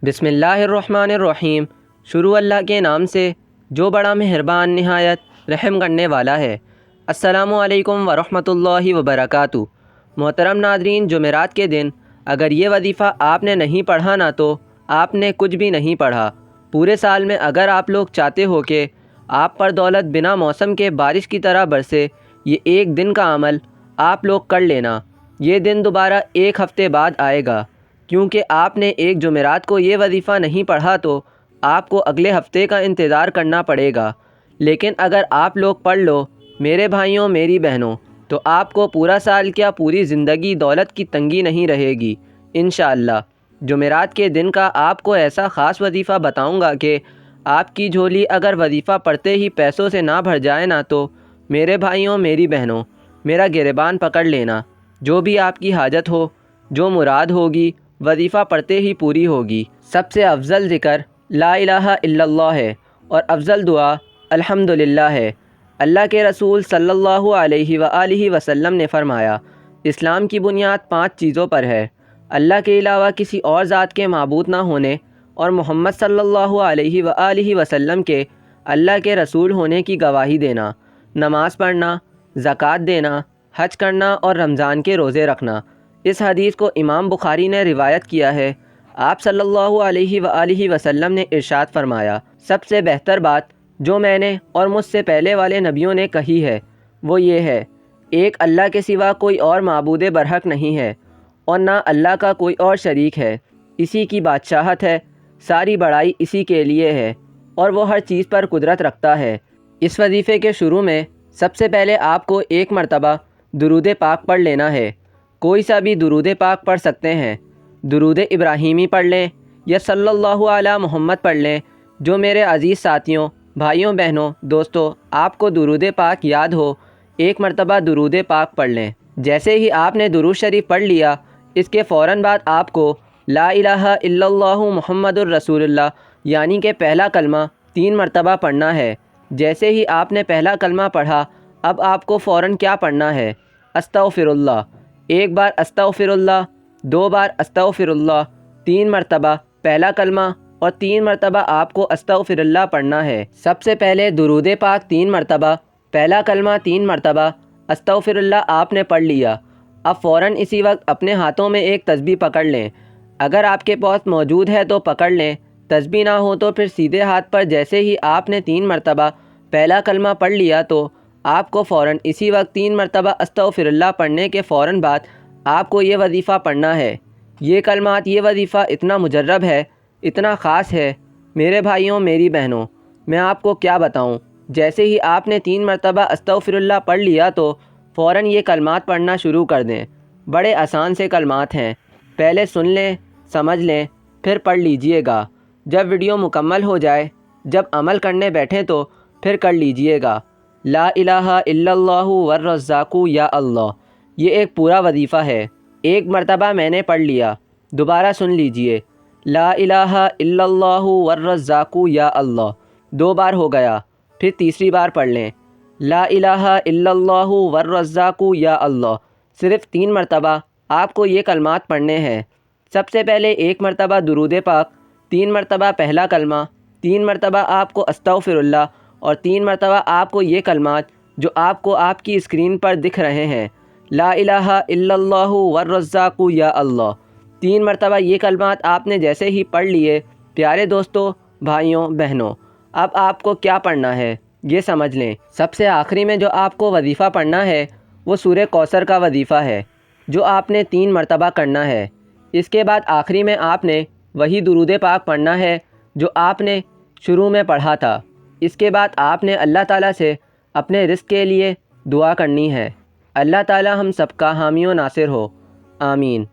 بسم اللہ الرحمن الرحیم۔ شروع اللہ کے نام سے جو بڑا مہربان نہایت رحم کرنے والا ہے۔ السلام علیکم ورحمۃ اللہ وبرکاتہ۔ محترم ناظرین، جمعرات کے دن اگر یہ وظیفہ آپ نے نہیں پڑھا نا تو آپ نے کچھ بھی نہیں پڑھا۔ پورے سال میں اگر آپ لوگ چاہتے ہو کہ آپ پر دولت بنا موسم کے بارش کی طرح برسے، یہ ایک دن کا عمل آپ لوگ کر لینا۔ یہ دن دوبارہ ایک ہفتے بعد آئے گا، کیونکہ آپ نے ایک جمعرات کو یہ وظیفہ نہیں پڑھا تو آپ کو اگلے ہفتے کا انتظار کرنا پڑے گا۔ لیکن اگر آپ لوگ پڑھ لو میرے بھائیوں میری بہنوں، تو آپ کو پورا سال کیا پوری زندگی دولت کی تنگی نہیں رہے گی انشاءاللہ۔ جمعرات کے دن کا آپ کو ایسا خاص وظیفہ بتاؤں گا کہ آپ کی جھولی اگر وظیفہ پڑھتے ہی پیسوں سے نہ بھر جائے نا تو میرے بھائیوں میری بہنوں میرا گریبان پکڑ لینا، جو بھی آپ کی حاجت ہو، جو مراد ہوگی، وظیفہ پڑھتے ہی پوری ہوگی۔ سب سے افضل ذکر لا الہ الا اللہ ہے اور افضل دعا الحمدللہ ہے۔ اللہ کے رسول صلی اللہ علیہ وآلہ وسلم نے فرمایا، اسلام کی بنیاد 5 چیزوں پر ہے: اللہ کے علاوہ کسی اور ذات کے معبود نہ ہونے اور محمد صلی اللہ علیہ وآلہ وسلم کے اللہ کے رسول ہونے کی گواہی دینا، نماز پڑھنا، زکوٰۃ دینا، حج کرنا اور رمضان کے روزے رکھنا۔ اس حدیث کو امام بخاری نے روایت کیا ہے۔ آپ صلی اللہ علیہ وآلہ وسلم نے ارشاد فرمایا، سب سے بہتر بات جو میں نے اور مجھ سے پہلے والے نبیوں نے کہی ہے وہ یہ ہے: ایک اللہ کے سوا کوئی اور معبود برحق نہیں ہے اور نہ اللہ کا کوئی اور شریک ہے، اسی کی بادشاہت ہے، ساری بڑائی اسی کے لیے ہے اور وہ ہر چیز پر قدرت رکھتا ہے۔ اس وظیفے کے شروع میں سب سے پہلے آپ کو ایک مرتبہ درود پاک پڑھ لینا ہے۔ کوئی سا بھی درود پاک پڑھ سکتے ہیں، درود ابراہیمی پڑھ لیں یا صلی اللہ علی محمد پڑھ لیں۔ جو میرے عزیز ساتھیوں، بھائیوں بہنوں، دوستوں، آپ کو درود پاک یاد ہو، ایک مرتبہ درود پاک پڑھ لیں۔ جیسے ہی آپ نے درود شریف پڑھ لیا، اس کے فوراً بعد آپ کو لا الہ الا اللہ محمد الرسول اللہ یعنی کہ پہلا کلمہ 3 مرتبہ پڑھنا ہے۔ جیسے ہی آپ نے پہلا کلمہ پڑھا، اب آپ کو فوراً کیا پڑھنا ہے؟ استغفر اللہ۔ ایک بار استغفر اللہ، 2 بار استغفر اللہ، 3 مرتبہ پہلا کلمہ اور 3 مرتبہ آپ کو استغفر اللہ پڑھنا ہے۔ سب سے پہلے درود پاک 3 مرتبہ، پہلا کلمہ 3 مرتبہ، استغفر اللہ آپ نے پڑھ لیا۔ اب فوراً اسی وقت اپنے ہاتھوں میں ایک تسبیح پکڑ لیں۔ اگر آپ کے پاس موجود ہے تو پکڑ لیں، تسبیح نہ ہو تو پھر سیدھے ہاتھ پر جیسے ہی آپ نے 3 مرتبہ پہلا کلمہ پڑھ لیا تو آپ کو فوراً اسی وقت 3 مرتبہ استغفر اللہ پڑھنے کے فوراً بعد آپ کو یہ وظیفہ پڑھنا ہے۔ یہ کلمات، یہ وظیفہ اتنا مجرب ہے، اتنا خاص ہے میرے بھائیوں میری بہنوں، میں آپ کو کیا بتاؤں۔ جیسے ہی آپ نے 3 مرتبہ استغفر اللہ پڑھ لیا تو فوراً یہ کلمات پڑھنا شروع کر دیں۔ بڑے آسان سے کلمات ہیں، پہلے سن لیں، سمجھ لیں، پھر پڑھ لیجئے گا۔ جب ویڈیو مکمل ہو جائے، جب عمل کرنے بیٹھیں تو پھر کر لیجئے گا۔ لا الہ الا اللہ والرزاق یا اللہ، یہ ایک پورا وظیفہ ہے۔ ایک مرتبہ میں نے پڑھ لیا، دوبارہ سن لیجئے، لا الہ الا اللہ والرزاق یا اللہ، 2 بار ہو گیا، پھر تیسری بار پڑھ لیں، لا الہ الا اللہ والرزاق یا اللہ۔ صرف 3 مرتبہ آپ کو یہ کلمات پڑھنے ہیں۔ سب سے پہلے ایک مرتبہ درود پاک، 3 مرتبہ پہلا کلمہ، 3 مرتبہ آپ کو استغفر اللہ اور 3 مرتبہ آپ کو یہ کلمات جو آپ کو آپ کی اسکرین پر دکھ رہے ہیں، لا الہ الا اللہ والرزاق یا اللہ۔ 3 مرتبہ یہ کلمات آپ نے جیسے ہی پڑھ لیے، پیارے دوستوں، بھائیوں بہنوں، اب آپ کو کیا پڑھنا ہے یہ سمجھ لیں۔ سب سے آخری میں جو آپ کو وظیفہ پڑھنا ہے وہ سورہ کوثر کا وظیفہ ہے، جو آپ نے 3 مرتبہ کرنا ہے۔ اس کے بعد آخری میں آپ نے وہی درود پاک پڑھنا ہے جو آپ نے شروع میں پڑھا تھا۔ اس کے بعد آپ نے اللہ تعالیٰ سے اپنے رزق کے لیے دعا کرنی ہے۔ اللہ تعالیٰ ہم سب کا حامی و ناصر ہو، آمین۔